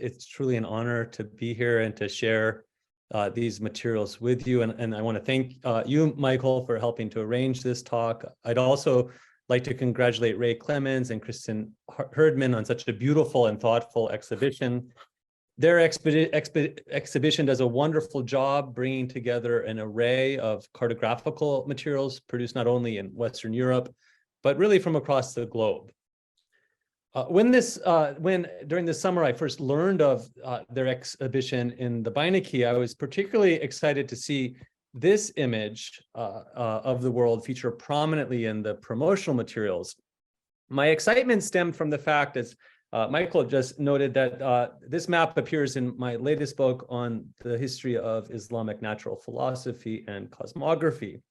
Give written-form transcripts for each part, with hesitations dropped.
It's truly an honor to be here and to share these materials with you. And I want to thank you, Michael, for helping to arrange this talk. I'd also like to congratulate Ray Clemens and Kristen Herdman on such a beautiful and thoughtful exhibition. Their exhibition does a wonderful job bringing together an array of cartographical materials produced not only in Western Europe, but really from across the globe. When during the summer I first learned of their exhibition in the Beinecke, I was particularly excited to see this image of the world feature prominently in the promotional materials. My excitement stemmed from the fact, as Michael just noted, that this map appears in my latest book on the history of Islamic natural philosophy and cosmography.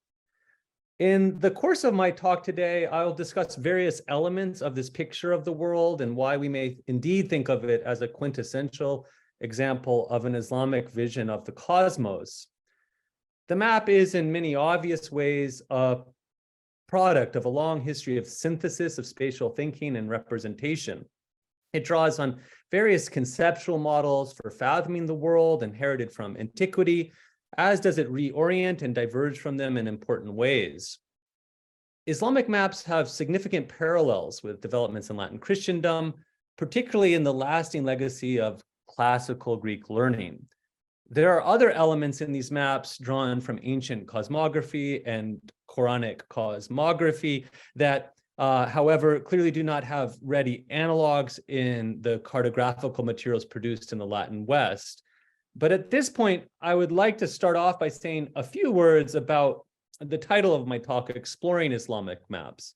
In the course of my talk today, I'll discuss various elements of this picture of the world and why we may indeed think of it as a quintessential example of an Islamic vision of the cosmos. The map is in many obvious ways a product of a long history of synthesis of spatial thinking and representation. It draws on various conceptual models for fathoming the world inherited from antiquity, as does it reorient and diverge from them in important ways. Islamic maps have significant parallels with developments in Latin Christendom, particularly in the lasting legacy of classical Greek learning. There are other elements in these maps drawn from ancient cosmography and Quranic cosmography that, however, clearly do not have ready analogs in the cartographical materials produced in the Latin West. But at this point, I would like to start off by saying a few words about the title of my talk, Exploring Islamic Maps.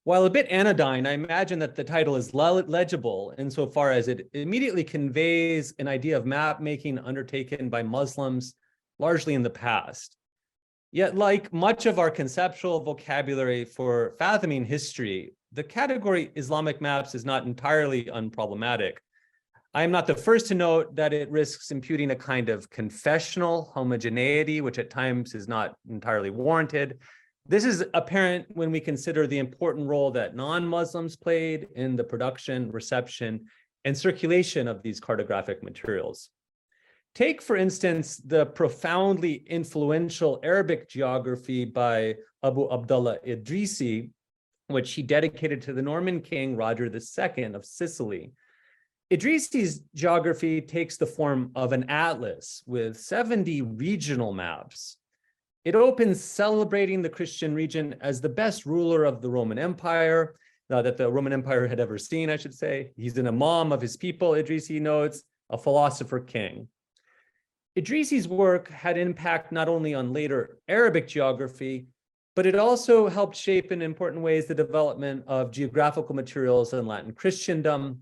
While a bit anodyne, I imagine that the title is legible insofar as it immediately conveys an idea of map making undertaken by Muslims, largely in the past. Yet, like much of our conceptual vocabulary for fathoming history, the category Islamic maps is not entirely unproblematic. I am not the first to note that it risks imputing a kind of confessional homogeneity, which at times is not entirely warranted. This is apparent when we consider the important role that non-Muslims played in the production, reception, and circulation of these cartographic materials. Take, for instance, the profoundly influential Arabic geography by Abu Abdullah Idrisi, which he dedicated to the Norman king Roger II of Sicily. Idrisi's geography takes the form of an atlas with 70 regional maps. It opens celebrating the Christian region as the best ruler of the Roman Empire, that the Roman Empire had ever seen, I should say. He's an imam of his people, Idrisi notes, a philosopher king. Idrisi's work had impact not only on later Arabic geography, but it also helped shape in important ways the development of geographical materials in Latin Christendom.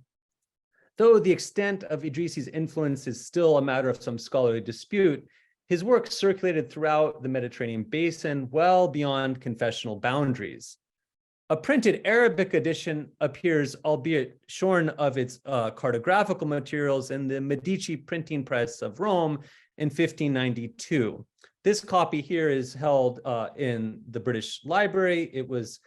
Though the extent of Idrisi's influence is still a matter of some scholarly dispute, his work circulated throughout the Mediterranean basin well beyond confessional boundaries. A printed Arabic edition appears, albeit shorn of its cartographical materials, in the Medici printing press of Rome in 1592. This copy here is held in the British Library. It was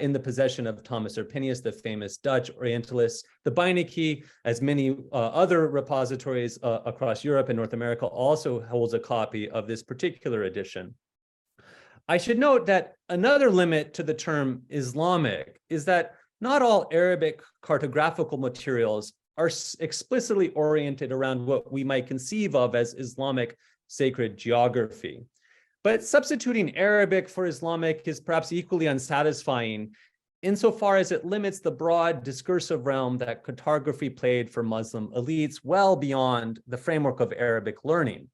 in the possession of Thomas Erpenius, the famous Dutch Orientalist. The Beinecke, as many other repositories across Europe and North America, also holds a copy of this particular edition. I should note that another limit to the term Islamic is that not all Arabic cartographical materials are explicitly oriented around what we might conceive of as Islamic sacred geography. But substituting Arabic for Islamic is perhaps equally unsatisfying insofar as it limits the broad discursive realm that cartography played for Muslim elites well beyond the framework of Arabic learning.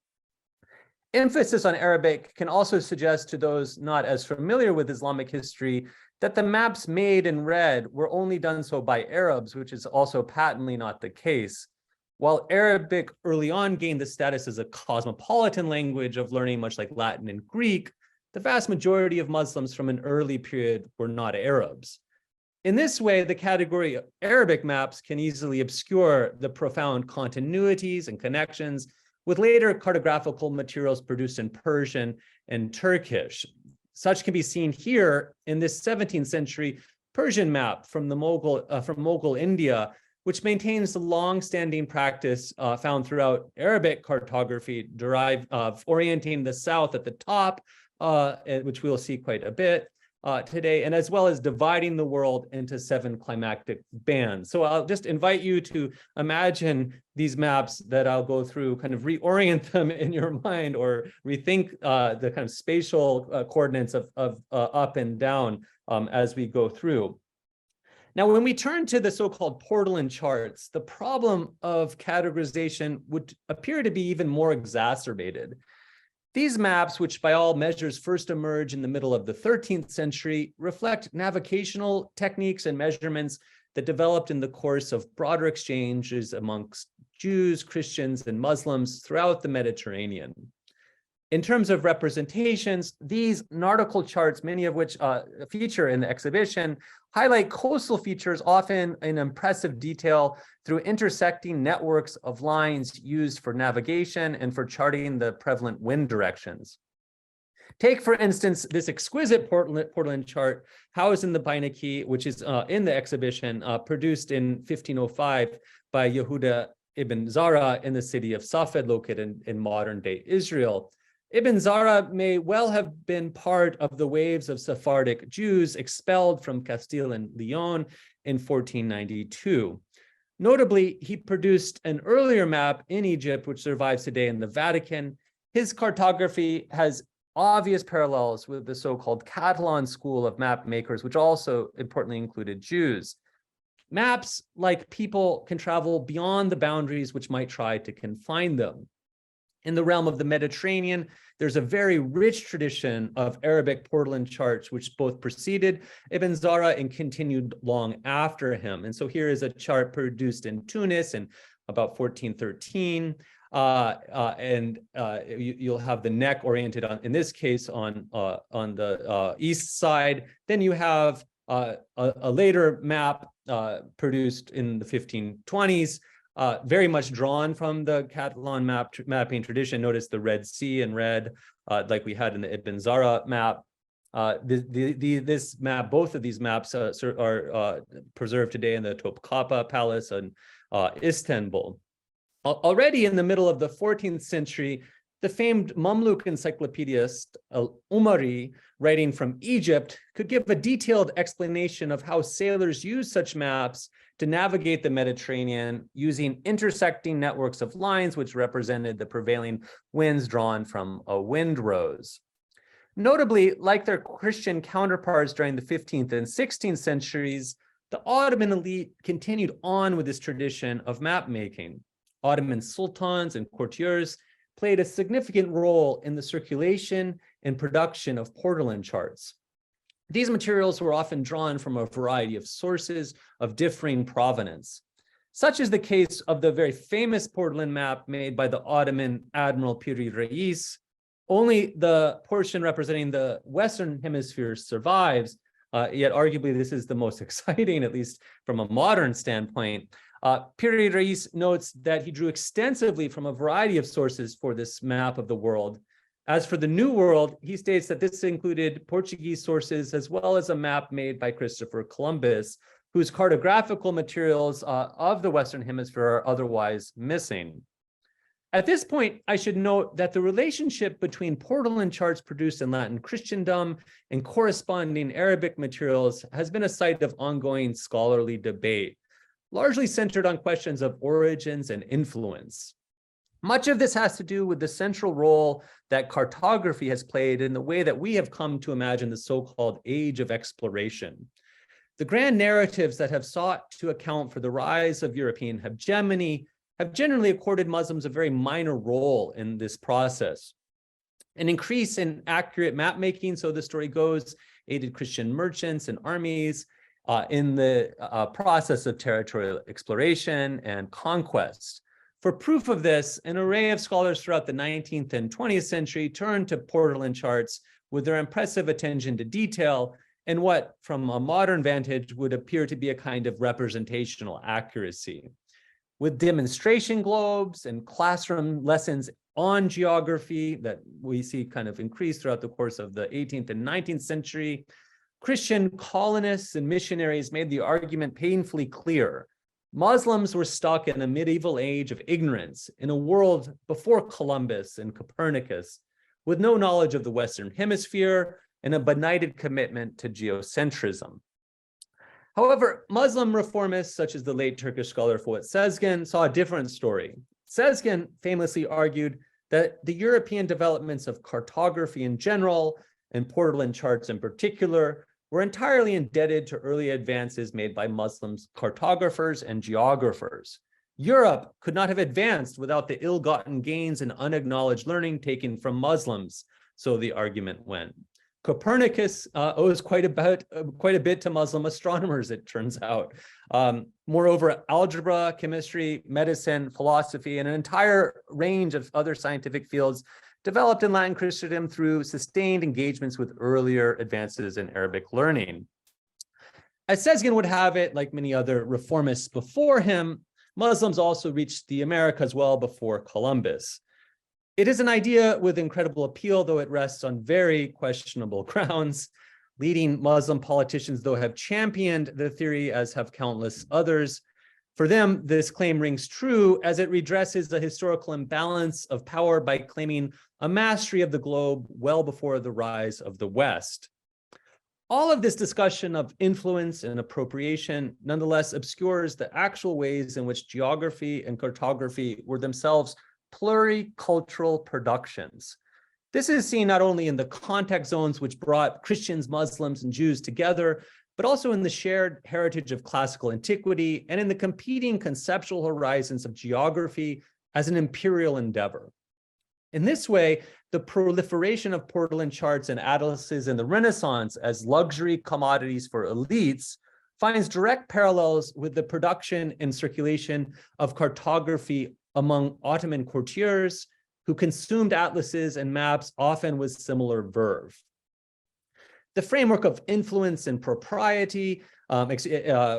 Emphasis on Arabic can also suggest to those not as familiar with Islamic history that the maps made and read were only done so by Arabs, which is also patently not the case. While Arabic early on gained the status as a cosmopolitan language of learning, much like Latin and Greek, the vast majority of Muslims from an early period were not Arabs. In this way, the category of Arabic maps can easily obscure the profound continuities and connections with later cartographical materials produced in Persian and Turkish. Such can be seen here in this 17th century Persian map from Mughal India, which maintains the long-standing practice found throughout Arabic cartography, derived of orienting the south at the top, which we'll see quite a bit today, and as well as dividing the world into 7 climactic bands. So I'll just invite you to imagine these maps that I'll go through, kind of reorient them in your mind, or rethink the kind of spatial coordinates of up and down as we go through. Now, when we turn to the so-called portolan charts, the problem of categorization would appear to be even more exacerbated. These maps, which by all measures first emerge in the middle of the 13th century, reflect navigational techniques and measurements that developed in the course of broader exchanges amongst Jews, Christians, and Muslims throughout the Mediterranean. In terms of representations, these nautical charts, many of which feature in the exhibition, highlight coastal features often in impressive detail through intersecting networks of lines used for navigation and for charting the prevalent wind directions. Take, for instance, this exquisite portolan chart housed in the Beinecke, which is in the exhibition, produced in 1505 by Yehuda ibn Zara in the city of Safed, located in modern-day Israel. Ibn Zara may well have been part of the waves of Sephardic Jews expelled from Castile and Leon in 1492. Notably, he produced an earlier map in Egypt, which survives today in the Vatican. His cartography has obvious parallels with the so-called Catalan school of map makers, which also importantly included Jews. Maps, like people, can travel beyond the boundaries which might try to confine them. In the realm of the Mediterranean, there's a very rich tradition of Arabic portolan charts, which both preceded Ibn Zara and continued long after him. And so here is a chart produced in Tunis in about 1413. You'll have the neck oriented on, in this case, on the east side. Then you have a later map produced in the 1520s, very much drawn from the Catalan mapping tradition. Notice the Red Sea in red, like we had in the Ibn Zara map. This map, both of these maps are preserved today in the Topkapı Palace in Istanbul. Already in the middle of the 14th century, the famed Mamluk encyclopedist al-Umari, writing from Egypt, could give a detailed explanation of how sailors used such maps to navigate the Mediterranean using intersecting networks of lines which represented the prevailing winds drawn from a windrose. Notably, like their Christian counterparts during the 15th and 16th centuries, the Ottoman elite continued on with this tradition of map making. Ottoman sultans and courtiers played a significant role in the circulation and production of portolan charts. These materials were often drawn from a variety of sources of differing provenance. Such is the case of the very famous portolan map made by the Ottoman Admiral Piri Reis. Only the portion representing the Western Hemisphere survives, yet arguably this is the most exciting, at least from a modern standpoint. Piri Reis notes that he drew extensively from a variety of sources for this map of the world. As for the New World, he states that this included Portuguese sources as well as a map made by Christopher Columbus, whose cartographical materials of the Western Hemisphere are otherwise missing. At this point, I should note that the relationship between portolan charts produced in Latin Christendom and corresponding Arabic materials has been a site of ongoing scholarly debate, largely centered on questions of origins and influence. Much of this has to do with the central role that cartography has played in the way that we have come to imagine the so-called age of exploration. The grand narratives that have sought to account for the rise of European hegemony have generally accorded Muslims a very minor role in this process. An increase in accurate map making, so the story goes, aided Christian merchants and armies in the process of territorial exploration and conquest. For proof of this, an array of scholars throughout the 19th and 20th century turned to portolan charts with their impressive attention to detail and what, from a modern vantage, would appear to be a kind of representational accuracy. With demonstration globes and classroom lessons on geography that we see kind of increase throughout the course of the 18th and 19th century, Christian colonists and missionaries made the argument painfully clear Muslims were stuck in a medieval age of ignorance in a world before Columbus and Copernicus, with no knowledge of the Western Hemisphere and a benighted commitment to geocentrism. However, Muslim reformists, such as the late Turkish scholar Fuat Sezgin, saw a different story. Sezgin famously argued that the European developments of cartography in general, and portolan charts in particular, were entirely indebted to early advances made by Muslims, cartographers, and geographers. Europe could not have advanced without the ill-gotten gains and unacknowledged learning taken from Muslims, so the argument went. Copernicus owes quite a bit to Muslim astronomers, it turns out. Moreover, algebra, chemistry, medicine, philosophy, and an entire range of other scientific fields developed in Latin Christendom through sustained engagements with earlier advances in Arabic learning. As Sezgin would have it, like many other reformists before him, Muslims also reached the Americas well before Columbus. It is an idea with incredible appeal, though it rests on very questionable grounds. Leading Muslim politicians, though, have championed the theory, as have countless others. For them, this claim rings true as it redresses the historical imbalance of power by claiming a mastery of the globe well before the rise of the West. All of this discussion of influence and appropriation nonetheless obscures the actual ways in which geography and cartography were themselves pluricultural productions. This is seen not only in the contact zones which brought Christians, Muslims, and Jews together, but also in the shared heritage of classical antiquity and in the competing conceptual horizons of geography as an imperial endeavor. In this way, the proliferation of portolan charts and atlases in the Renaissance as luxury commodities for elites finds direct parallels with the production and circulation of cartography among Ottoman courtiers who consumed atlases and maps often with similar verve. The framework of influence and propriety,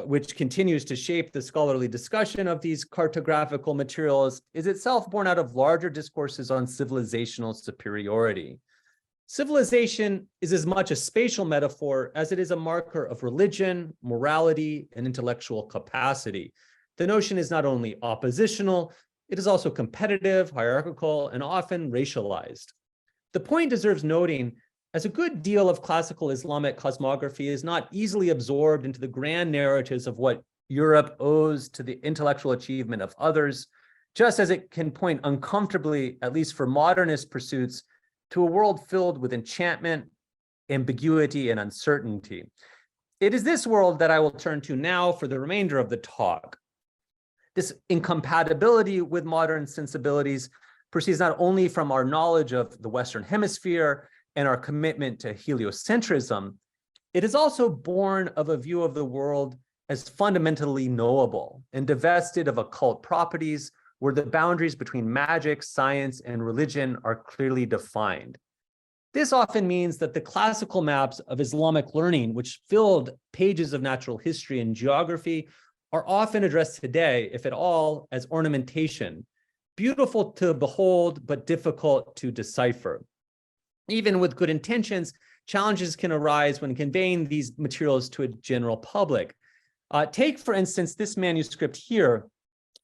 which continues to shape the scholarly discussion of these cartographical materials, is itself born out of larger discourses on civilizational superiority. Civilization is as much a spatial metaphor as it is a marker of religion, morality, and intellectual capacity. The notion is not only oppositional, it is also competitive, hierarchical, and often racialized. The point deserves noting, as a good deal of classical Islamic cosmography is not easily absorbed into the grand narratives of what Europe owes to the intellectual achievement of others, just as it can point uncomfortably, at least for modernist pursuits, to a world filled with enchantment, ambiguity, and uncertainty. It is this world that I will turn to now for the remainder of the talk. This incompatibility with modern sensibilities proceeds not only from our knowledge of the Western Hemisphere and our commitment to heliocentrism, it is also born of a view of the world as fundamentally knowable and divested of occult properties where the boundaries between magic, science, and religion are clearly defined. This often means that the classical maps of Islamic learning, which filled pages of natural history and geography, are often addressed today, if at all, as ornamentation, beautiful to behold, but difficult to decipher. Even with good intentions, challenges can arise when conveying these materials to a general public. Take, for instance, this manuscript here,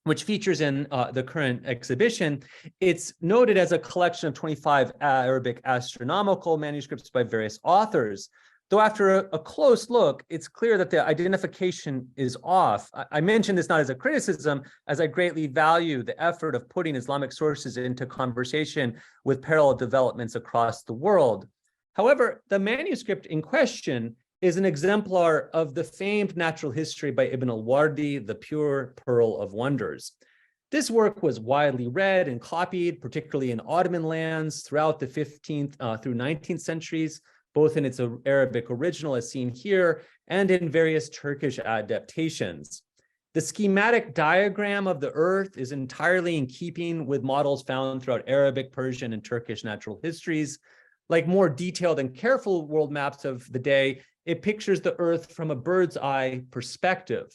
which features in the current exhibition. It's noted as a collection of 25 Arabic astronomical manuscripts by various authors. Though after a close look, it's clear that the identification is off. I mention this not as a criticism, as I greatly value the effort of putting Islamic sources into conversation with parallel developments across the world. However, the manuscript in question is an exemplar of the famed natural history by Ibn al-Wardi, The Pure Pearl of Wonders. This work was widely read and copied, particularly in Ottoman lands throughout the 15th through 19th centuries, both in its Arabic original as seen here and in various Turkish adaptations. The schematic diagram of the Earth is entirely in keeping with models found throughout Arabic, Persian, and Turkish natural histories. Like more detailed and careful world maps of the day, it pictures the Earth from a bird's eye perspective,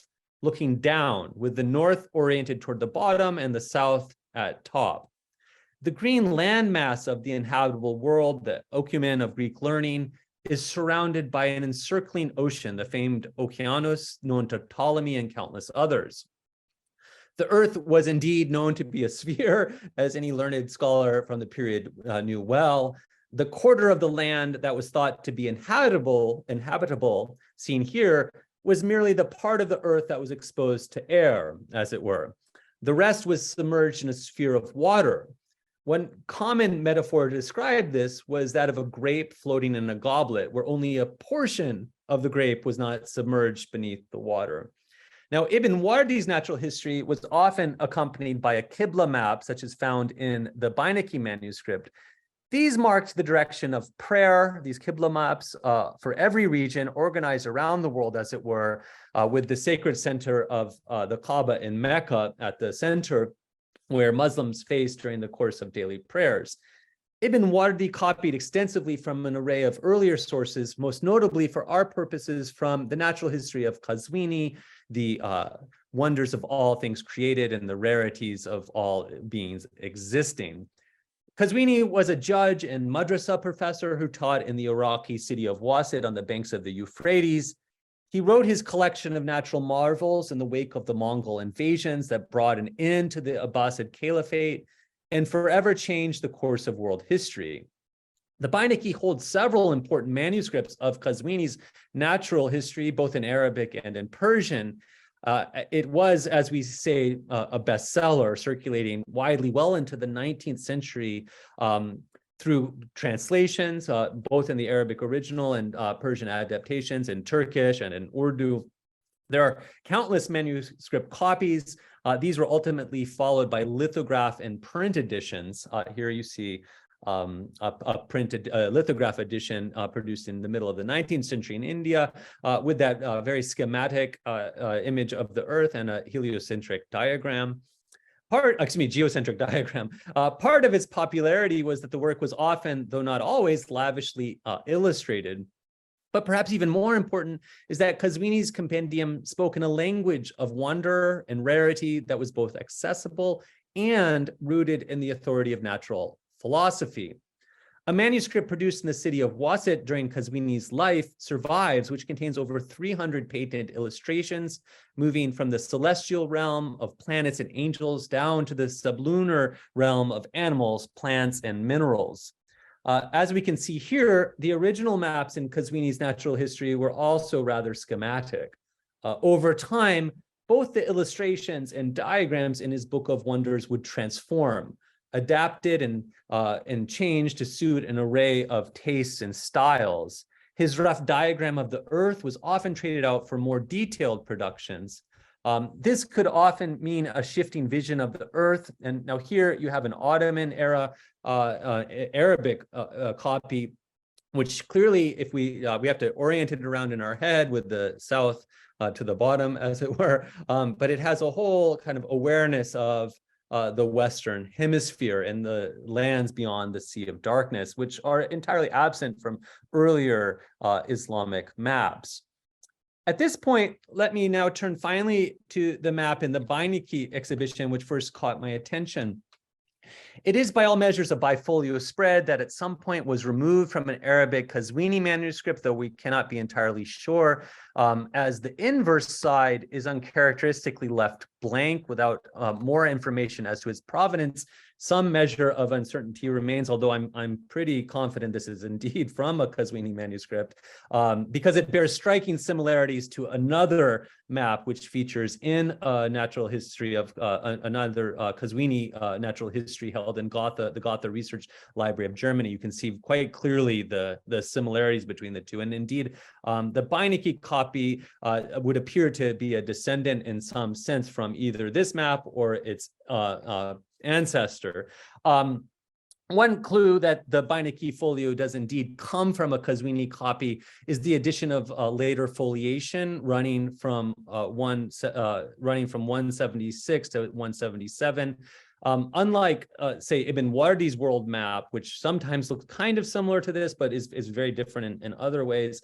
looking down, with the north oriented toward the bottom and the south at top. The green landmass of the inhabitable world, the ocumen of Greek learning, is surrounded by an encircling ocean, the famed Okeanos, known to Ptolemy and countless others. The Earth was indeed known to be a sphere, as any learned scholar from the period knew well. The quarter of the land that was thought to be inhabitable, seen here, was merely the part of the Earth that was exposed to air, as it were. The rest was submerged in a sphere of water. One common metaphor to describe this was that of a grape floating in a goblet, where only a portion of the grape was not submerged beneath the water. Now, Ibn Wardi's natural history was often accompanied by a Qibla map, such as found in the Beinecke manuscript. These marked the direction of prayer, these Qibla maps, for every region, organized around the world, as it were, with the sacred center of the Kaaba in Mecca at the center, where Muslims face during the course of daily prayers. Ibn Wardi copied extensively from an array of earlier sources, most notably for our purposes from the natural history of Kazwini, the wonders of all things created and the rarities of all beings existing. Kazwini was a judge and madrasa professor who taught in the Iraqi city of Wasit on the banks of the Euphrates. He wrote his collection of natural marvels in the wake of the Mongol invasions that brought an end to the Abbasid Caliphate and forever changed the course of world history. The Beinecke holds several important manuscripts of Kazwini's natural history, both in Arabic and in Persian. It was, as we say, a bestseller, circulating widely well into the 19th century through translations, both in the Arabic original and Persian adaptations, in Turkish and in Urdu. There are countless manuscript copies. These were ultimately followed by lithograph and print editions. Here you see a printed lithograph edition produced in the middle of the 19th century in India with that very schematic image of the Earth and a geocentric diagram. Part of its popularity was that the work was often, though not always, lavishly illustrated. But perhaps even more important is that Kazwini's compendium spoke in a language of wonder and rarity that was both accessible and rooted in the authority of natural philosophy. A manuscript produced in the city of Wasit during Kazwini's life survives, which contains over 300 painted illustrations, moving from the celestial realm of planets and angels down to the sublunar realm of animals, plants, and minerals. As we can see here, the original maps in Kazwini's natural history were also rather schematic. Over time, both the illustrations and diagrams in his Book of Wonders would transform, adapted and changed to suit an array of tastes and styles. His rough diagram of the Earth was often traded out for more detailed productions. This could often mean a shifting vision of the Earth. And now here you have an Ottoman era Arabic copy, which clearly, if we have to orient it around in our head with the south to the bottom, as it were, but it has a whole kind of awareness of the Western Hemisphere and the lands beyond the Sea of Darkness, which are entirely absent from earlier Islamic maps. At this point, let me now turn finally to the map in the Beinecke exhibition, which first caught my attention. It is by all measures a bifolio spread that at some point was removed from an Arabic Kazwini manuscript, though we cannot be entirely sure, as the inverse side is uncharacteristically left blank without more information as to its provenance. Some measure of uncertainty remains, although I'm pretty confident this is indeed from a Kazwini manuscript, because it bears striking similarities to another map which features in a natural history of another Kazwini natural history held in Gotha, the Gotha Research Library of Germany. You can see quite clearly the similarities between the two. And indeed, the Beinecke copy would appear to be a descendant in some sense from either this map or its ancestor. One clue that the Beinecke folio does indeed come from a Kazwini copy is the addition of later foliation running from 176 to 177. Unlike, say, Ibn Wardi's world map, which sometimes looks kind of similar to this, but is very different in other ways,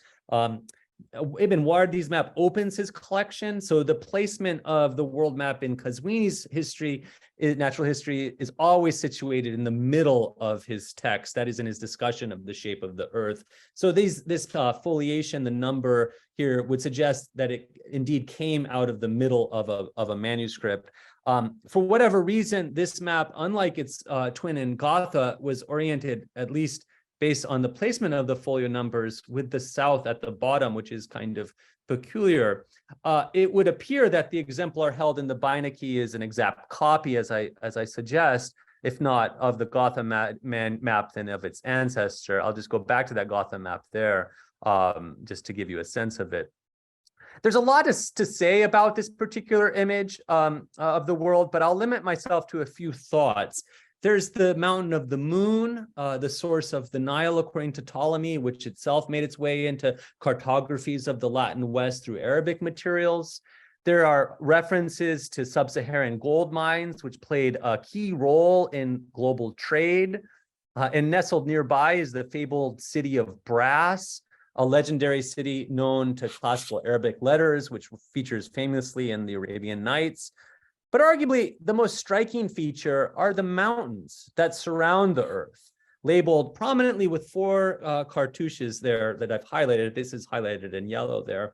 Ibn Wardi's map opens his collection. So the placement of the world map in Kazwini's history, natural history, is always situated in the middle of his text. That is in his discussion of the shape of the Earth. So this foliation, the number here, would suggest that it indeed came out of the middle of a manuscript. For whatever reason, this map, unlike its twin in Gotha, was oriented, at least based on the placement of the folio numbers, with the south at the bottom, which is kind of peculiar. It would appear that the exemplar held in the Beinecke is an exact copy, as I suggest, if not of the Gotha map, then of its ancestor. I'll just go back to that Gotha map there, just to give you a sense of it. There's a lot to say about this particular image of the world, but I'll limit myself to a few thoughts. There's the mountain of the moon, the source of the Nile, according to Ptolemy, which itself made its way into cartographies of the Latin West through Arabic materials. There are references to sub-Saharan gold mines, which played a key role in global trade. And nestled nearby is the fabled city of brass, a legendary city known to classical Arabic letters, which features famously in the Arabian Nights. But arguably, the most striking feature are the mountains that surround the Earth, labeled prominently with 4 cartouches there that I've highlighted. This is highlighted in yellow there.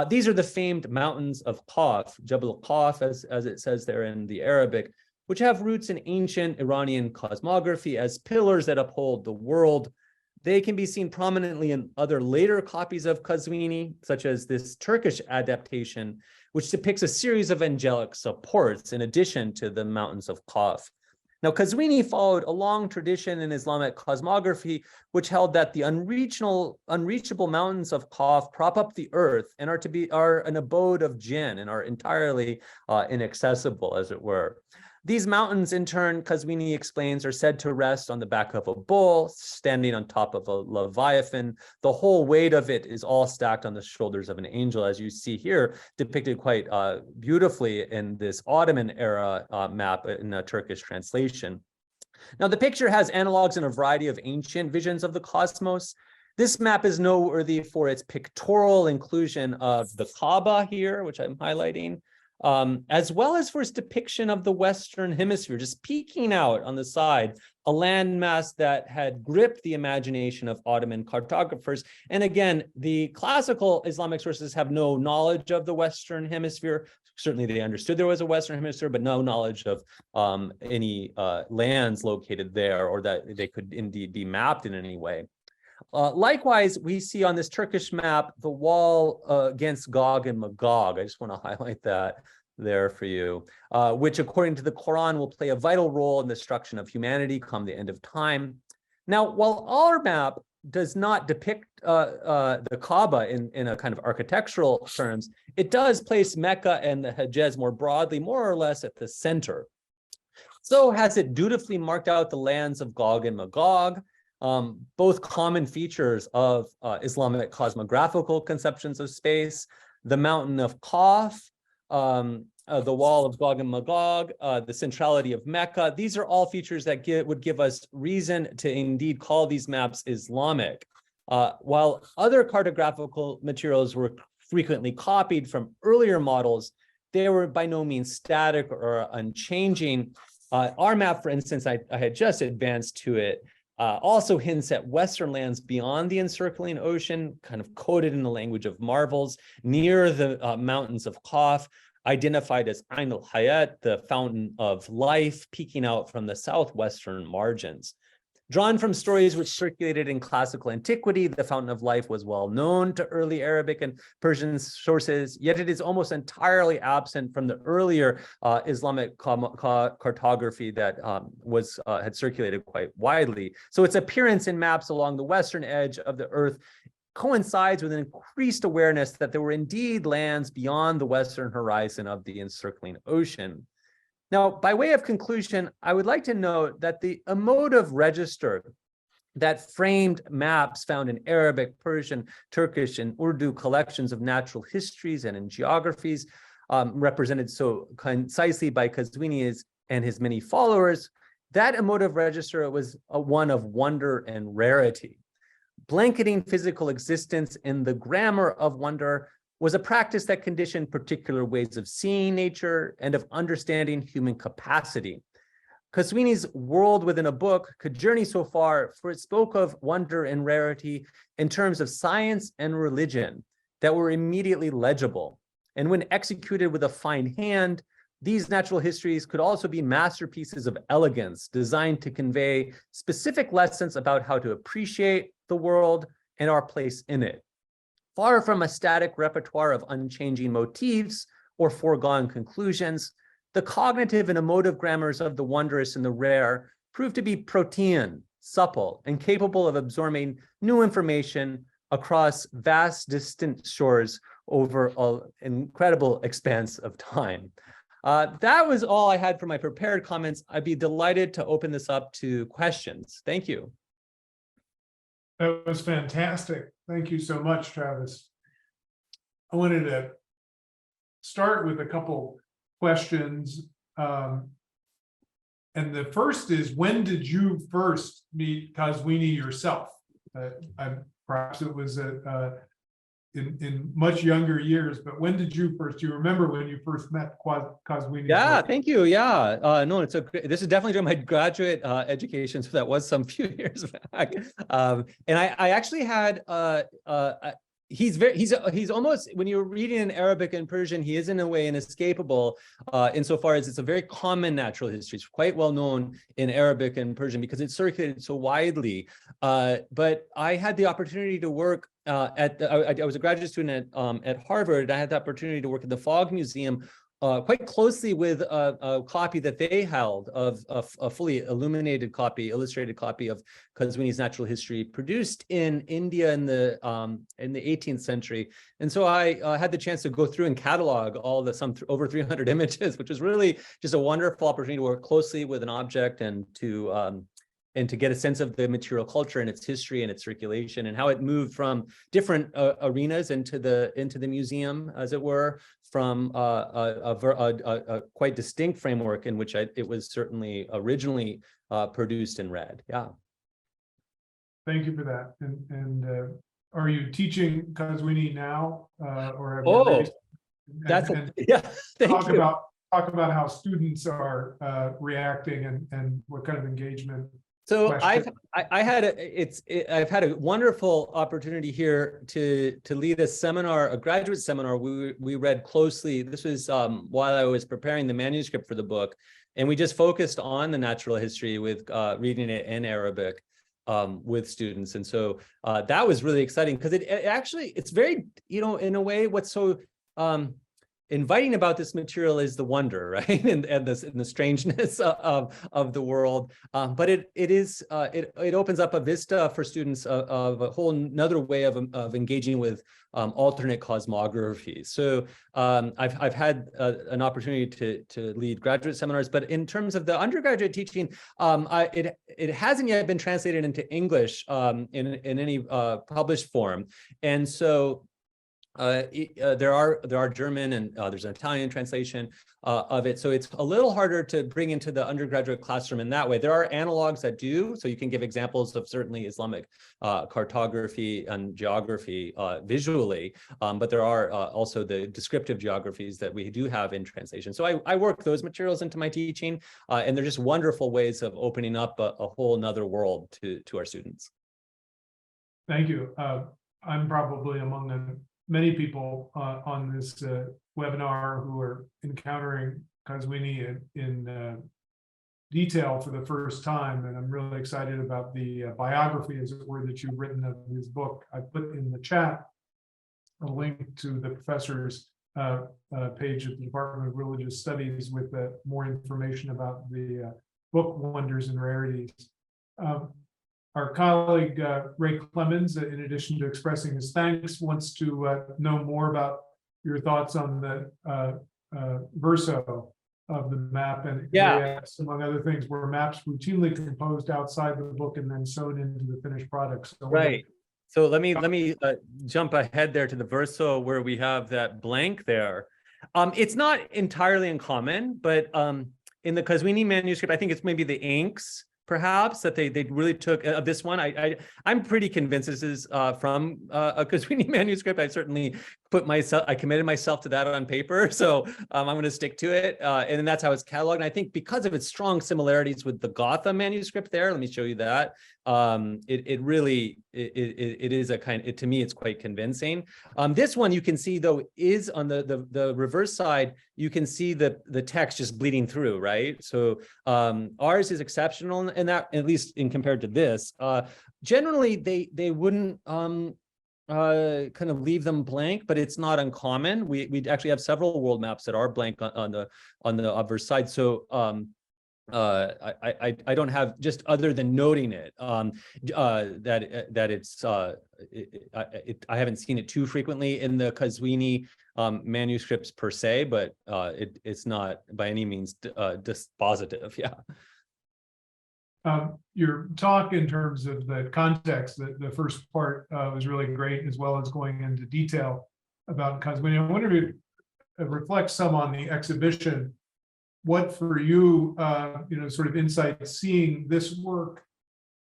These are the famed mountains of Qaf, Jabal Qaf, as it says there in the Arabic, which have roots in ancient Iranian cosmography as pillars that uphold the world. They can be seen prominently in other later copies of Kazwini, such as this Turkish adaptation, which depicts a series of angelic supports in addition to the mountains of Qaf. Now, Kazwini followed a long tradition in Islamic cosmography, which held that the unreachable mountains of Qaf prop up the earth and are an abode of jinn and are entirely inaccessible, as it were. These mountains, in turn, Kazwini explains, are said to rest on the back of a bull, standing on top of a leviathan. The whole weight of it is all stacked on the shoulders of an angel, as you see here, depicted quite beautifully in this Ottoman era map in a Turkish translation. Now, the picture has analogs in a variety of ancient visions of the cosmos. This map is noteworthy for its pictorial inclusion of the Kaaba here, which I'm highlighting, as well as for its depiction of the Western Hemisphere, just peeking out on the side, a landmass that had gripped the imagination of Ottoman cartographers. And again, the classical Islamic sources have no knowledge of the Western Hemisphere. Certainly they understood there was a Western Hemisphere, but no knowledge of any lands located there, or that they could indeed be mapped in any way. Likewise, we see on this Turkish map the wall against Gog and Magog. I just want to highlight that there for you, which according to the Quran will play a vital role in the destruction of humanity come the end of time. Now, while our map does not depict the Kaaba in a kind of architectural terms, it does place Mecca and the Hejaz more broadly, more or less at the center. So has it dutifully marked out the lands of Gog and Magog, both common features of Islamic cosmographical conceptions of space, the mountain of Qaf, the wall of Gog and Magog, the centrality of Mecca. These are all features that would give us reason to indeed call these maps Islamic. While other cartographical materials were frequently copied from earlier models, they were by no means static or unchanging. Our map, for instance, I had just advanced to it, also hints at Western lands beyond the encircling ocean, kind of coded in the language of marvels, near the mountains of Qaf, identified as Ain al-Hayat, the fountain of life, peeking out from the southwestern margins. Drawn from stories which circulated in classical antiquity, the fountain of life was well known to early Arabic and Persian sources, yet it is almost entirely absent from the earlier Islamic cartography that had circulated quite widely. So its appearance in maps along the western edge of the earth coincides with an increased awareness that there were indeed lands beyond the western horizon of the encircling ocean. Now, by way of conclusion, I would like to note that the emotive register that framed maps found in Arabic, Persian, Turkish, and Urdu collections of natural histories and in geographies, represented so concisely by Kazwini and his many followers, that emotive register was one of wonder and rarity. Blanketing physical existence in the grammar of wonder was a practice that conditioned particular ways of seeing nature and of understanding human capacity. Kazwini's World Within a Book could journey so far, for it spoke of wonder and rarity in terms of science and religion that were immediately legible. And when executed with a fine hand, these natural histories could also be masterpieces of elegance designed to convey specific lessons about how to appreciate the world and our place in it. Far from a static repertoire of unchanging motifs or foregone conclusions, the cognitive and emotive grammars of the wondrous and the rare prove to be protean, supple, and capable of absorbing new information across vast distant shores over an incredible expanse of time. That was all I had for my prepared comments. I'd be delighted to open this up to questions. Thank you. That was fantastic. Thank you so much, Travis. I wanted to start with a couple questions. And the first is, when did you first meet Kazwini yourself? Perhaps it was in much younger years, but when did you first? Do you remember when you first met Kazwini? Yeah, thank you. Yeah, no, it's this is definitely during my graduate education, so that was some few years back. And I actually had he's almost, when you're reading in Arabic and Persian, he is in a way inescapable insofar as it's a very common natural history. It's quite well known in Arabic and Persian because it's circulated so widely. But I had the opportunity to work I was a graduate student at Harvard. I had the opportunity to work at the Fogg Museum quite closely with a copy that they held of a fully illuminated copy, illustrated copy of Kazwini's natural history, produced in India in the 18th century. And so I had the chance to go through and catalog all the over 300 images, which was really just a wonderful opportunity to work closely with an object and to get a sense of the material culture and its history and its circulation and how it moved from different arenas into the museum, as it were, from a quite distinct framework in which it was certainly originally produced and read. Yeah. Thank you for that. And are you teaching Kazwini now, or have yeah. Thank you. Talk about how students are reacting and what kind of engagement. So I've had a wonderful opportunity here to lead a seminar, a graduate seminar. We read closely. This was while I was preparing the manuscript for the book, and we just focused on the natural history with reading it in Arabic with students. And so that was really exciting because it's very, in a way, what's so inviting about this material is the wonder, right, and the strangeness of the world. But it opens up a vista for students of a whole another way of engaging with alternate cosmographies. So I've had an opportunity to lead graduate seminars, but in terms of the undergraduate teaching, it hasn't yet been translated into English in any published form, and so. There are German and there's an Italian translation of it. So it's a little harder to bring into the undergraduate classroom in that way. There are analogs that do, so you can give examples of certainly Islamic cartography and geography visually, but there are also the descriptive geographies that we do have in translation. So I work those materials into my teaching, and they're just wonderful ways of opening up a whole nother world to our students. Thank you. I'm probably among the many people on this webinar who are encountering Kazwini in detail for the first time, and I'm really excited about the biography, as it were, that you've written of his book. I put in the chat a link to the professor's page at the Department of Religious Studies with more information about the book Wonders and Rarities. Our colleague, Ray Clemens, in addition to expressing his thanks, wants to know more about your thoughts on the verso of the map. And asks, among other things, were maps routinely composed outside the book and then sewn into the finished product? So right. So let me jump ahead there to the verso where we have that blank there. It's not entirely uncommon, but in the Kazwini manuscript, I think it's maybe the inks perhaps, that they really took this one. I'm pretty convinced this is from a Kazwini manuscript. I certainly I committed myself to that on paper, so I'm going to stick to it. And then that's how it's cataloged. And I think because of its strong similarities with the Gotha manuscript there, let me show you that. It is a kind, to me, it's quite convincing. This one you can see, though, is on the reverse side, you can see the text just bleeding through, right? So ours is exceptional in that, at least in compared to this. Generally, they wouldn't kind of leave them blank, but it's not uncommon. We actually have several world maps that are blank on the obverse side. So I don't have, just other than noting it, that it's I haven't seen it too frequently in the Kazwini manuscripts per se, but it's not by any means dispositive. Yeah. Your talk in terms of the context, the first part was really great, as well as going into detail about Kazwini. I wonder if it reflects some on the exhibition. What for you, sort of insight, seeing this work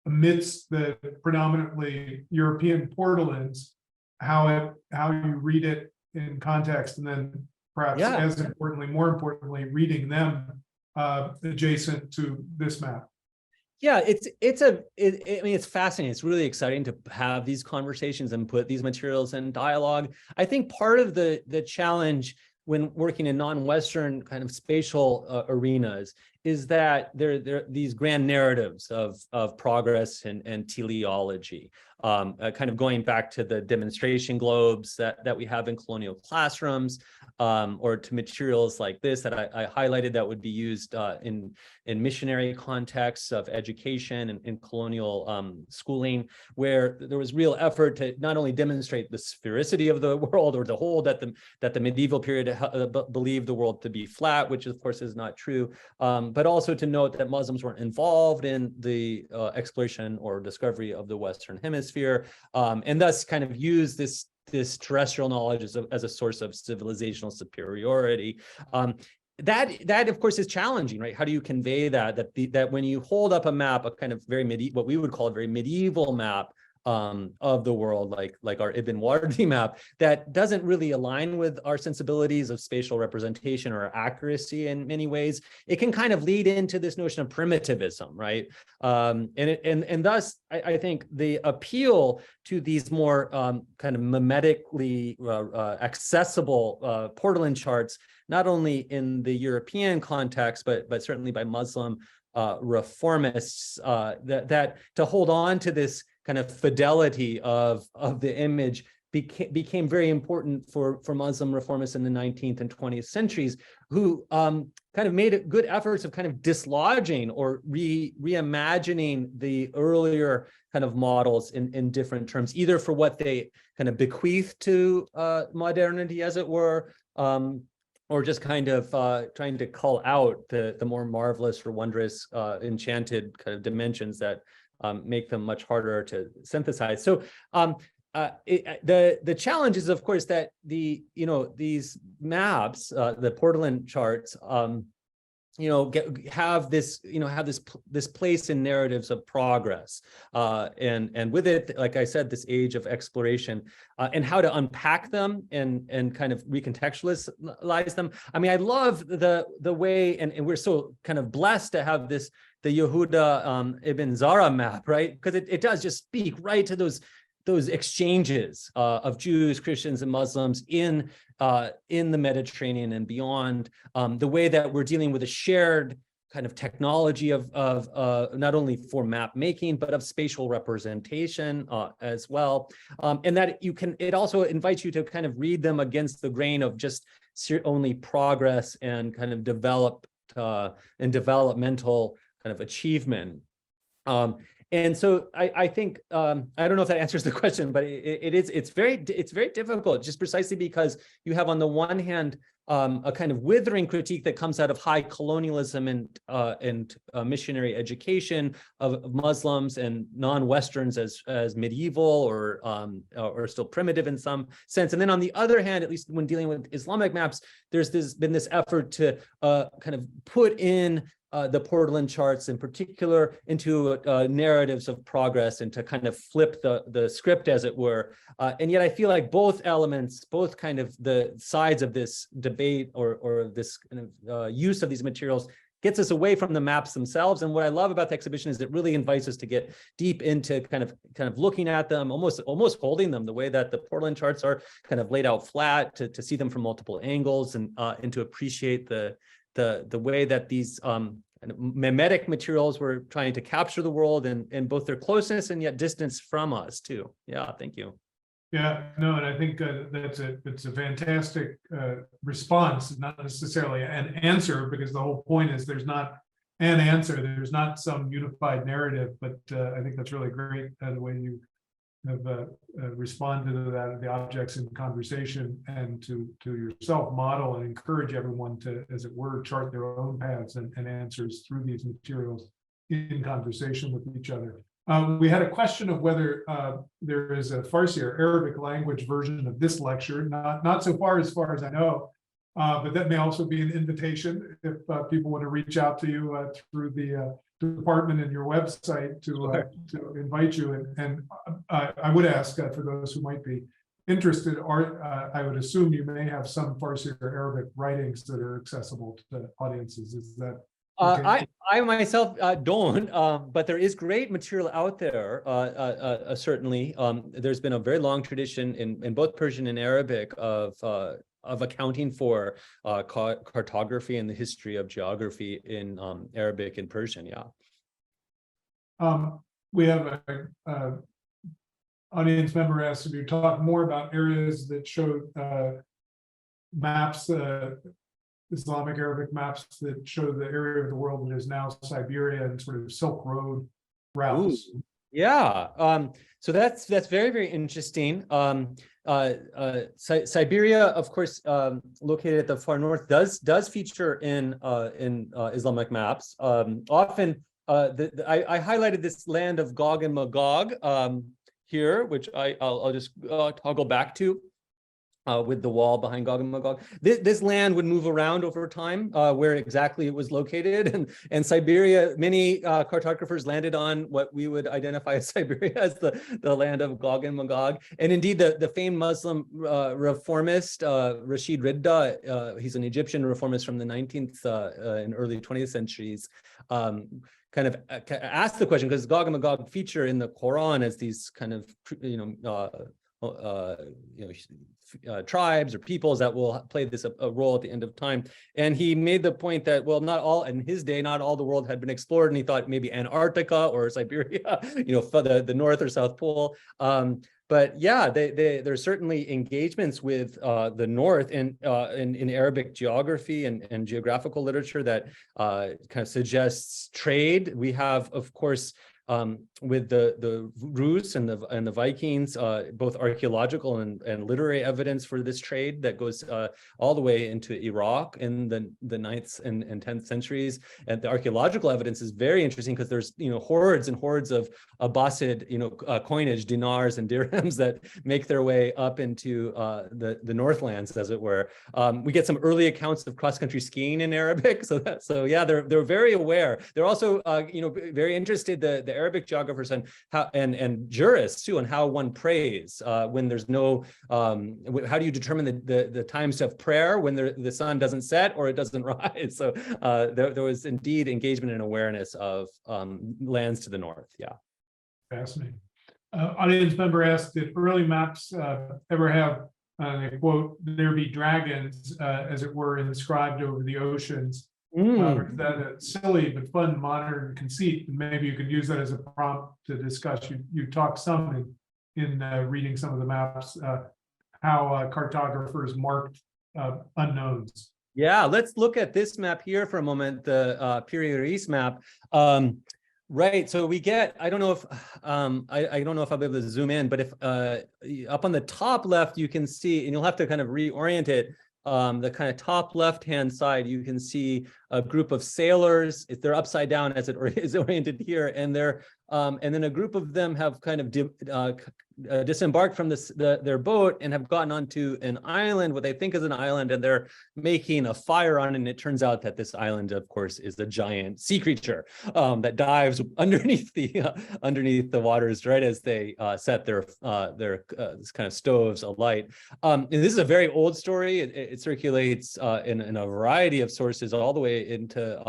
amidst the predominantly European portolans, how you read it in context, and then perhaps as importantly, more importantly, reading them adjacent to this map. Yeah, I mean, it's fascinating. It's really exciting to have these conversations and put these materials in dialogue. I think part of the challenge when working in non-Western kind of spatial arenas is that there these grand narratives of progress and teleology, kind of going back to the demonstration globes that we have in colonial classrooms, or to materials like this that I highlighted that would be used in missionary contexts of education and in colonial schooling, where there was real effort to not only demonstrate the sphericity of the world, or to hold that the medieval period believed the world to be flat, which of course is not true, but also to note that Muslims weren't involved in the exploration or discovery of the Western Hemisphere, and thus kind of use this terrestrial knowledge as a source of civilizational superiority. That of course is challenging, right? How do you convey that when you hold up a map, a kind of very what we would call a very medieval map of the world, like our Ibn Wardi map, that doesn't really align with our sensibilities of spatial representation or accuracy in many ways, it can kind of lead into this notion of primitivism, right? And thus, I think the appeal to these more kind of mimetically accessible portolan charts, not only in the European context, but certainly by Muslim reformists, that to hold on to this kind of fidelity of the image became very important for Muslim reformists in the 19th and 20th centuries, who kind of made good efforts of kind of dislodging or reimagining the earlier kind of models in different terms, either for what they kind of bequeathed to modernity, as it were, or just kind of trying to call out the more marvelous or wondrous, enchanted kind of dimensions that make them much harder to synthesize. So the challenge is, of course, that these maps, the portolan charts, have this place in narratives of progress, and with it, like I said, this age of exploration, and how to unpack them and kind of recontextualize them. I mean, I love the way, and we're so kind of blessed to have the Yehuda Ibn Zara map, right? Because it does just speak right to those exchanges of Jews, Christians, and Muslims in the Mediterranean and beyond. The way that we're dealing with a shared kind of technology of not only for map making, but of spatial representation as well. And that it also invites you to kind of read them against the grain of just only progress and kind of developmental kind of achievement. And so I think I don't know if that answers the question, but it's very difficult, just precisely because you have on the one hand a kind of withering critique that comes out of high colonialism and missionary education of Muslims and non-Westerns as medieval or still primitive in some sense. And then on the other hand, at least when dealing with Islamic maps, there's been this effort to kind of put in the portolan charts in particular into narratives of progress and to kind of flip the script, as it were. And yet I feel like both elements, both kind of the sides of this debate or this kind of use of these materials gets us away from the maps themselves. And what I love about the exhibition is it really invites us to get deep into kind of looking at them, almost holding them, the way that the portolan charts are kind of laid out flat, to see them from multiple angles, and to appreciate the way that these kind of mimetic materials were trying to capture the world and both their closeness and yet distance from us too. Yeah, thank you. Yeah, no, and I think it's a fantastic response, not necessarily an answer, because the whole point is there's not an answer, there's not some unified narrative, but I think that's really great the way you have responded to that, the objects in conversation, and to yourself model and encourage everyone to, as it were, chart their own paths and answers through these materials in conversation with each other. We had a question of whether there is a Farsi or Arabic language version of this lecture, not so far as I know, but that may also be an invitation if people want to reach out to you through the department in your website to invite you. And I would ask for those who might be interested, I would assume you may have some Farsi or Arabic writings that are accessible to audiences. Is that okay? I myself don't, but there is great material out there, certainly. There's been a very long tradition in both Persian and Arabic of accounting for cartography and the history of geography in Arabic and Persian, yeah. We have a audience member asked if you talk more about areas that show maps, Islamic Arabic maps that show the area of the world that is now Siberia and sort of Silk Road routes. Ooh, yeah, so that's very, very interesting. Siberia, of course, located at the far north, does feature in Islamic maps. Often, I highlighted this land of Gog and Magog here, which I'll just toggle back to. With the wall behind Gog and Magog. This land would move around over time, where exactly it was located. And Siberia, many cartographers landed on what we would identify as Siberia as the land of Gog and Magog. And indeed, the famed Muslim reformist, Rashid Ridda, he's an Egyptian reformist from the 19th and early 20th centuries, kind of asked the question, because Gog and Magog feature in the Quran as these kind of, tribes or peoples that will play this a role at the end of time. And he made the point that, well, not all, in his day, not all the world had been explored, and he thought maybe Antarctica or Siberia, for the North or South Pole. But yeah, there's certainly engagements with the North in Arabic geography and geographical literature that kind of suggests trade. We have, of course, with the Rus and the Vikings, both archaeological and literary evidence for this trade that goes all the way into Iraq in the 9th and 10th centuries. And the archaeological evidence is very interesting because there's hordes and hordes of Abbasid coinage, dinars and dirhams that make their way up into the Northlands, as it were. We get some early accounts of cross-country skiing in Arabic, so yeah, they're very aware. They're also very interested, the Arabic geographers and jurists too, on how one prays when there's no. How do you determine the times of prayer when the sun doesn't set or it doesn't rise? So there was indeed engagement and awareness of lands to the north. Yeah, fascinating. Audience member asked, did early maps ever have, they quote, "there be dragons," as it were, inscribed over the oceans? Or is that a silly but fun modern conceit? And maybe you could use that as a prompt to discuss. You talked some in reading some of the maps, how cartographers marked unknowns. Yeah, let's look at this map here for a moment, the Rarities map. Right, so we get, I don't know if I don't know if I'll be able to zoom in, but if up on the top left you can see, and you'll have to kind of reorient it. The kind of top left-hand side, you can see a group of sailors. They're upside down as it is oriented here, and they're and then a group of them have kind of disembarked from their boat and have gotten onto an island, what they think is an island, and they're making a fire on it. And it turns out that this island, of course, is a giant sea creature that dives underneath the waters right as they set their kind of stoves alight. And this is a very old story. It circulates in a variety of sources all the way into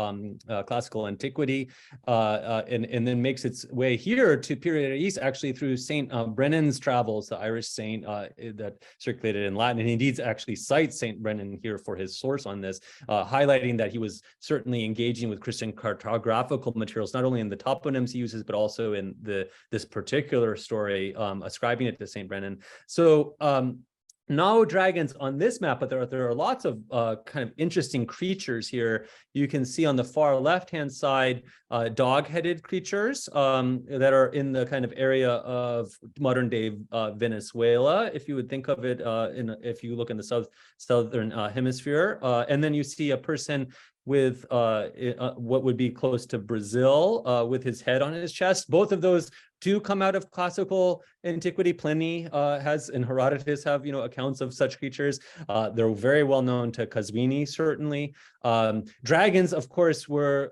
classical antiquity, and then makes its way here to Period East, actually through Saint Brennan's travels, the Irish saint that circulated in Latin, and indeed actually cites Saint Brennan here for his source on this, highlighting that he was certainly engaging with Christian cartographical materials, not only in the toponyms he uses, but also in this particular story, ascribing it to Saint Brennan. So no dragons on this map, but there are lots of kind of interesting creatures here. You can see on the far left-hand side dog-headed creatures that are in the kind of area of modern-day Venezuela, if you would think of it, if you look in the southern hemisphere. And then you see a person with what would be close to Brazil with his head on his chest. Both of those do come out of classical antiquity. Pliny has, and Herodotus have, accounts of such creatures. They're very well known to Kazwini, certainly. Dragons, of course, were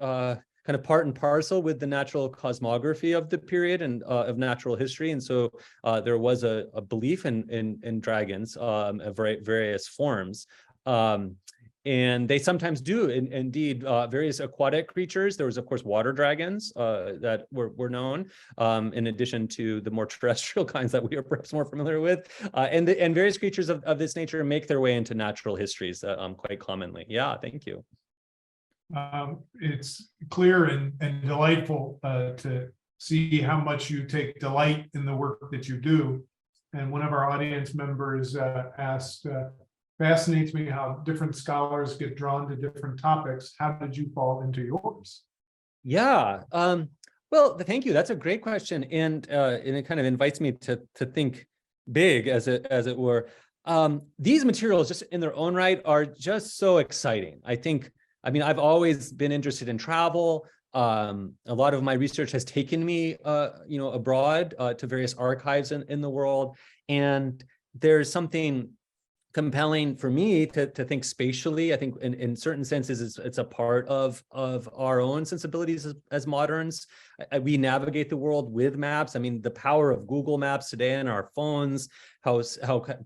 kind of part and parcel with the natural cosmography of the period and of natural history. And so there was a belief in dragons of various forms. And they sometimes do indeed various aquatic creatures. There was, of course, water dragons that were known, in addition to the more terrestrial kinds that we are perhaps more familiar with. And various creatures of this nature make their way into natural histories quite commonly. Yeah, thank you. It's clear and delightful to see how much you take delight in the work that you do. And one of our audience members asked, fascinates me how different scholars get drawn to different topics. How did you fall into yours? Yeah, well, thank you. That's a great question, and it kind of invites me to think big, as it were. These materials, just in their own right, are just so exciting. I mean, I've always been interested in travel. A lot of my research has taken me, abroad to various archives in the world, and there's something compelling for me to think spatially. I think in certain senses it's a part of our own sensibilities as moderns. We navigate the world with maps. I mean, the power of Google Maps today on our phones, how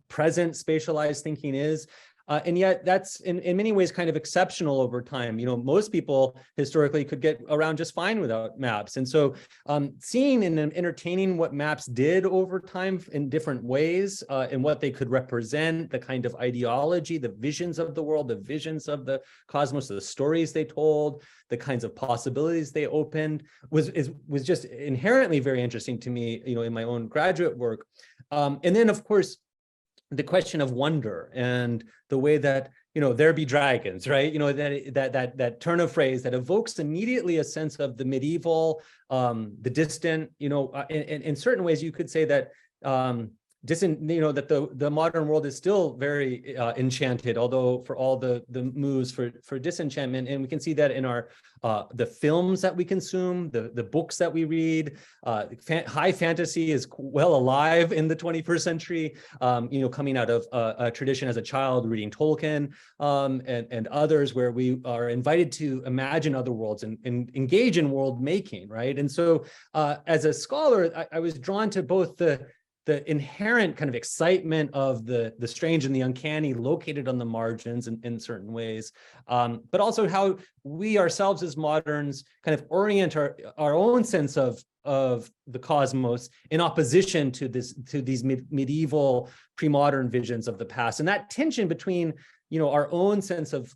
present spatialized thinking is. And yet that's in many ways kind of exceptional over time. Most people historically could get around just fine without maps. And so seeing and entertaining what maps did over time in different ways and what they could represent, the kind of ideology, the visions of the world, the visions of the cosmos, the stories they told, the kinds of possibilities they opened was just inherently very interesting to me, in my own graduate work. And then, of course, the question of wonder and the way that, there be dragons, right? That turn of phrase that evokes immediately a sense of the medieval, the distant, in certain ways you could say that that the modern world is still very enchanted, although for all the moves for disenchantment. And we can see that in our the films that we consume, the books that we read. High fantasy is well alive in the 21st century, coming out of a tradition as a child reading Tolkien and others, where we are invited to imagine other worlds and engage in world making, right? And so as a scholar, I was drawn to both the inherent kind of excitement of the strange and the uncanny located on the margins in certain ways, but also how we ourselves as moderns kind of orient our own sense of the cosmos in opposition to these medieval pre-modern visions of the past. And that tension between, our own sense of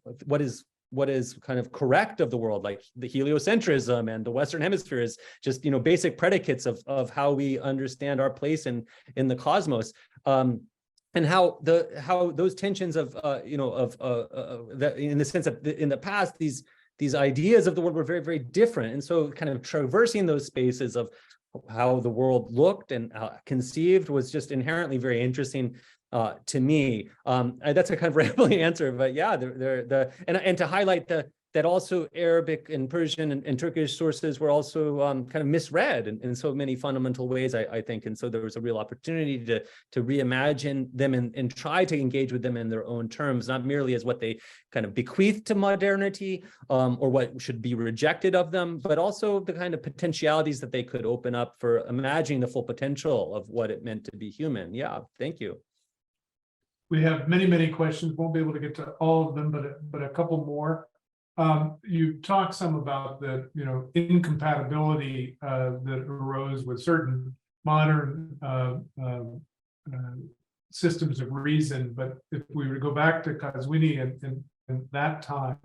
what is kind of correct of the world, like the heliocentrism and the Western Hemisphere is just, basic predicates of how we understand our place in the cosmos. And how those tensions of that, in the sense that in the past, these ideas of the world were very, very different. And so kind of traversing those spaces of how the world looked and conceived was just inherently very interesting to me. That's a kind of rambling answer, but yeah, and to highlight the that also Arabic and Persian and Turkish sources were also kind of misread in so many fundamental ways, I think. And so there was a real opportunity to reimagine them and try to engage with them in their own terms, not merely as what they kind of bequeath to modernity or what should be rejected of them, but also the kind of potentialities that they could open up for imagining the full potential of what it meant to be human. Yeah, thank you. We have many, many questions. Won't be able to get to all of them, but a couple more. You talked some about the incompatibility that arose with certain modern systems of reason. But if we were to go back to Kazwini and that time,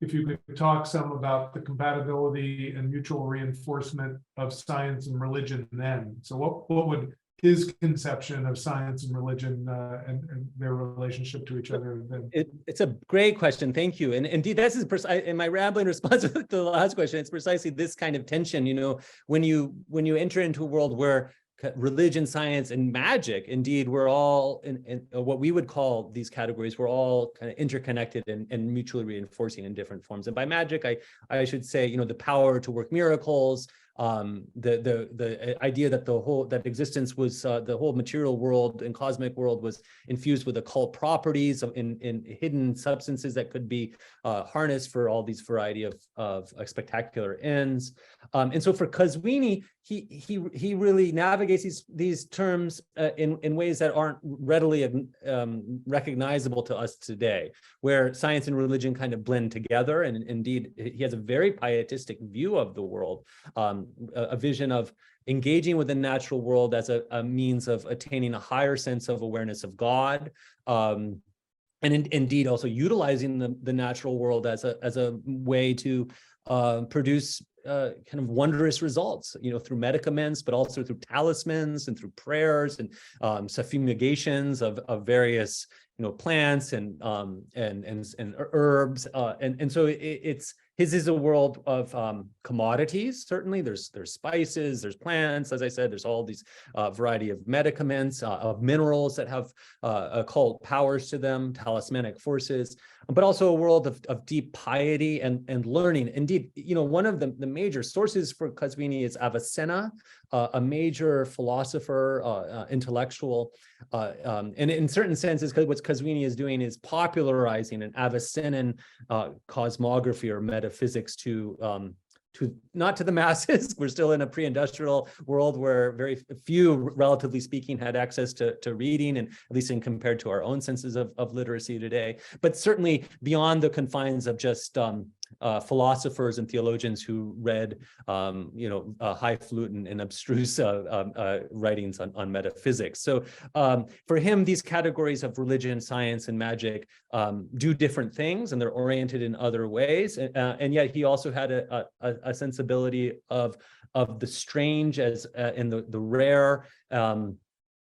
if you could talk some about the compatibility and mutual reinforcement of science and religion then. So what would his conception of science and religion and their relationship to each other have been? It's a great question. Thank you. And indeed, this is in my rambling response to the last question. It's precisely this kind of tension. When you enter into a world where religion, science, and magic, indeed, we're all in what we would call these categories. We're all kind of interconnected and mutually reinforcing in different forms. And by magic, I should say, the power to work miracles, the idea that that existence was the whole material world and cosmic world was infused with occult properties in hidden substances that could be harnessed for all these variety of spectacular ends. And so for Kazwini, he really navigates these terms in ways that aren't readily recognizable to us today, where science and religion kind of blend together. And indeed, he has a very pietistic view of the world, a vision of engaging with the natural world as a means of attaining a higher sense of awareness of God. And indeed, also utilizing the natural world as a way to produce kind of wondrous results, through medicaments, but also through talismans and through prayers and suffumigations of various plants and herbs, and so his is a world of commodities. Certainly, there's spices, there's plants, as I said, there's all these variety of medicaments, of minerals that have occult powers to them, talismanic forces, but also a world of deep piety and learning. Indeed, one of the major sources for Kazwini is Avicenna, a major philosopher, intellectual, and in certain senses, what Kazwini is doing is popularizing an Avicennan cosmography or metaphysics to not to the masses. We're still in a pre-industrial world where very few, relatively speaking, had access to reading, and at least in compared to our own senses of literacy today, but certainly beyond the confines of just philosophers and theologians who read, highfalutin and abstruse writings on metaphysics. So for him, these categories of religion, science, and magic do different things, and they're oriented in other ways. And yet he also had a sensibility of the strange as and the rare,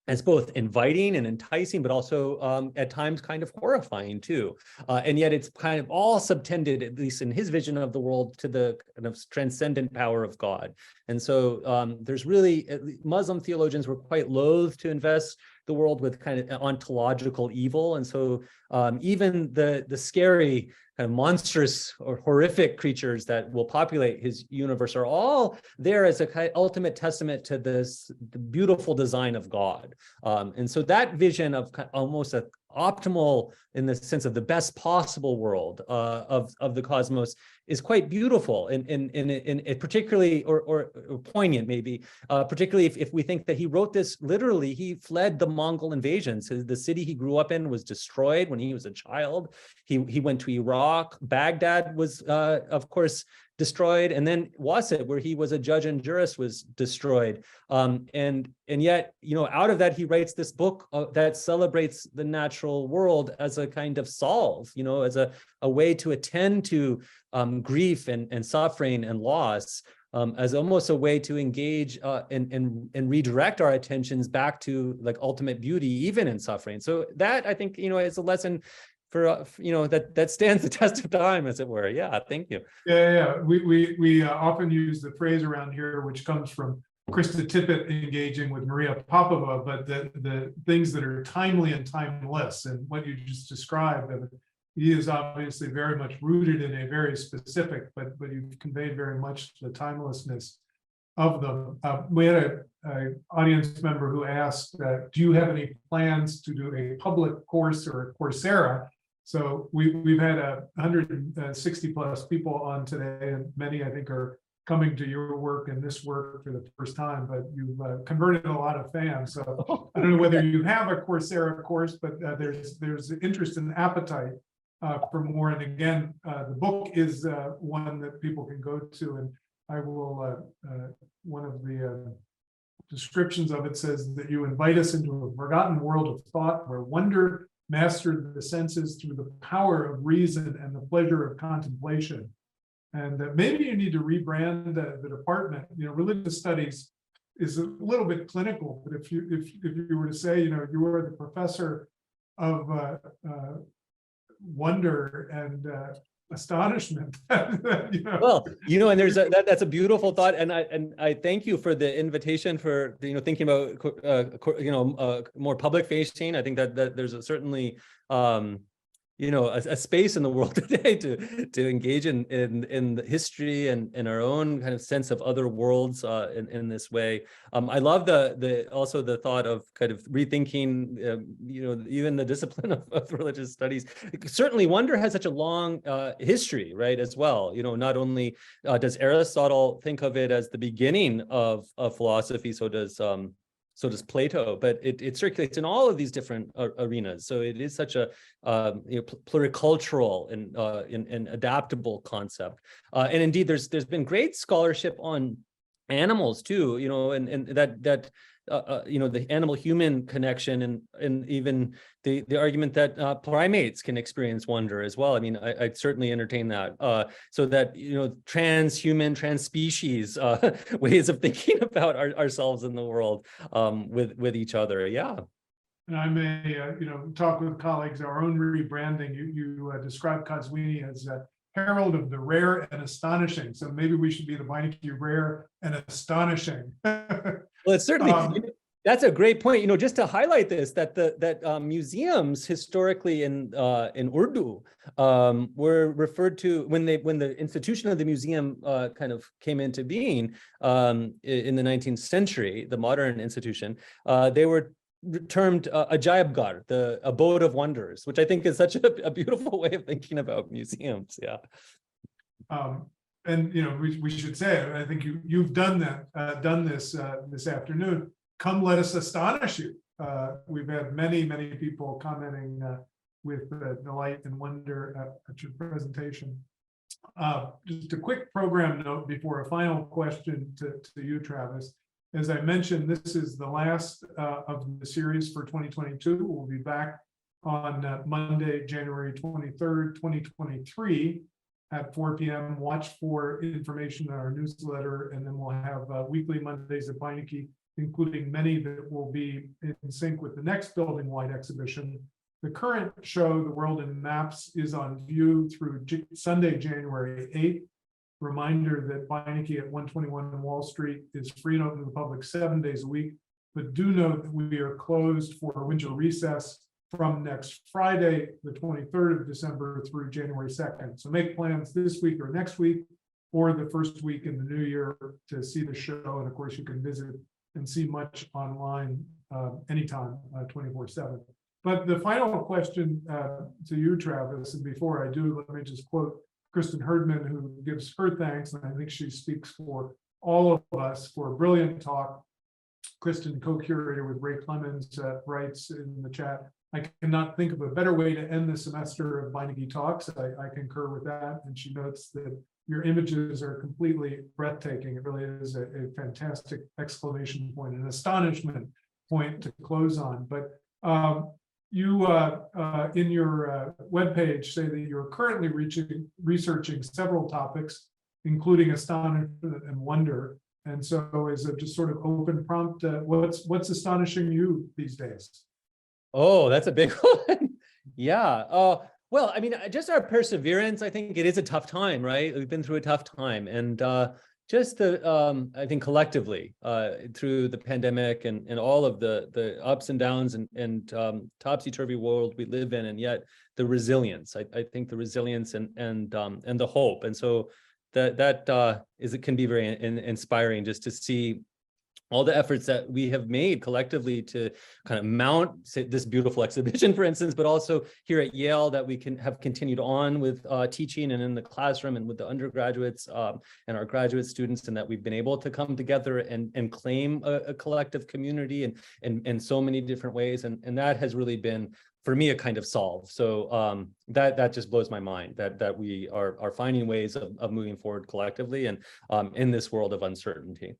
as both inviting and enticing, but also at times kind of horrifying too. And yet it's kind of all subtended, at least in his vision of the world, to the kind of transcendent power of God. And so there's really, Muslim theologians were quite loath to invest the world with kind of ontological evil. And so even the scary, kind of monstrous or horrific creatures that will populate his universe are all there as a kind of ultimate testament to the beautiful design of God. And so that vision of almost an optimal, in the sense of the best possible world of the cosmos, is quite beautiful and particularly or poignant, maybe, particularly if we think that he wrote this literally. He fled the Mongol invasions. The city he grew up in was destroyed when he was a child. He went to Iraq. Baghdad was, of course, destroyed, and then Wasit, where he was a judge and jurist, was destroyed. And yet, out of that, he writes this book that celebrates the natural world as a kind of salve, as a way to attend to grief and suffering and loss, as almost a way to engage and redirect our attentions back to like ultimate beauty, even in suffering. So that, I think, is a lesson for that stands the test of time, as it were. Yeah, thank you. Yeah. We often use the phrase around here, which comes from Krista Tippett engaging with Maria Popova, but the things that are timely and timeless, and what you just described, he is obviously very much rooted in a very specific, but you've conveyed very much the timelessness of them. We had a audience member who asked, do you have any plans to do a public course or a Coursera? So we've had 160 plus people on today, and many I think are coming to your work and this work for the first time, but you've converted a lot of fans. So I don't know whether you have a Coursera course, but there's interest and appetite for more. And again, the book is one that people can go to, and I will, one of the descriptions of it says that you invite us into a forgotten world of thought where wonder mastered the senses through the power of reason and the pleasure of contemplation. And maybe you need to rebrand the department. Religious studies is a little bit clinical, but if you were to say, you are the professor of wonder and astonishment. Well, and there's that's a beautiful thought, and I thank you for the invitation for thinking about more public facing. I think that there's certainly a space in the world today to engage in the history and in our own kind of sense of other worlds in this way. I love also the thought of kind of rethinking even the discipline of religious studies. Certainly wonder has such a long history, right, as well. Not only does Aristotle think of it as the beginning of philosophy, so does Plato, but it circulates in all of these different arenas. So it is such a pluricultural and adaptable concept. And indeed, there's been great scholarship on animals too. And that the animal-human connection, and even the argument that primates can experience wonder as well. I mean, I certainly entertain that. So that transhuman, transspecies ways of thinking about ourselves in the world with each other. Yeah. And I may talk with colleagues. Our own rebranding. You describe Kazwini as herald of the rare and astonishing. So maybe we should be the Beinecke rare and astonishing. Well, it's certainly that's a great point. Just to highlight this, that museums historically in Urdu were referred to when the institution of the museum kind of came into being in the 19th century, the modern institution. They were termed Ajaibgar, the abode of wonders, which I think is such a beautiful way of thinking about museums. Yeah. And we should say, I think you've done this this afternoon. Come, let us astonish you. We've had many people commenting with delight and wonder at your presentation. Just a quick program note before a final question to you, Travis. As I mentioned, this is the last of the series for 2022. We'll be back on Monday, January 23rd, 2023 at 4 p.m. Watch for information in our newsletter, and then we'll have weekly Mondays at Beinecke, including many that will be in sync with the next building-wide exhibition. The current show, The World in Maps, is on view through Sunday, January 8th. Reminder that Beinecke at 121 Wall Street is free and open to the public 7 days a week, but do note that we are closed for winter recess from next Friday, the 23rd of December through January 2nd. So make plans this week or next week, or the first week in the new year to see the show. And of course, you can visit and see much online anytime, 24/7. But the final question to you, Travis, and before I do, let me just quote Kristen Herdman, who gives her thanks, and I think she speaks for all of us, for a brilliant talk. Kristen, co-curator with Ray Clemens, writes in the chat, I cannot think of a better way to end the semester of Beinecke Talks. I concur with that. And she notes that your images are completely breathtaking. It really is a fantastic exclamation point, an astonishment point to close on. But you, in your webpage, say that you're currently researching several topics, including astonishment and wonder. And so, as a just sort of open prompt, what's astonishing you these days? Oh, that's a big one. Yeah. Well, I mean, just our perseverance. I think it is a tough time, right? We've been through a tough time, and just I think collectively through the pandemic and all of the ups and downs and topsy-turvy world we live in, and yet the resilience. I think the resilience and the hope. And so it can be very inspiring just to see all the efforts that we have made collectively to kind of mount this beautiful exhibition, for instance, but also here at Yale that we have continued on with teaching and in the classroom and with the undergraduates and our graduate students, and that we've been able to come together and claim a collective community in so many different ways. And that has really been, for me, a kind of solve. So that just blows my mind that we are finding ways of moving forward collectively and in this world of uncertainty.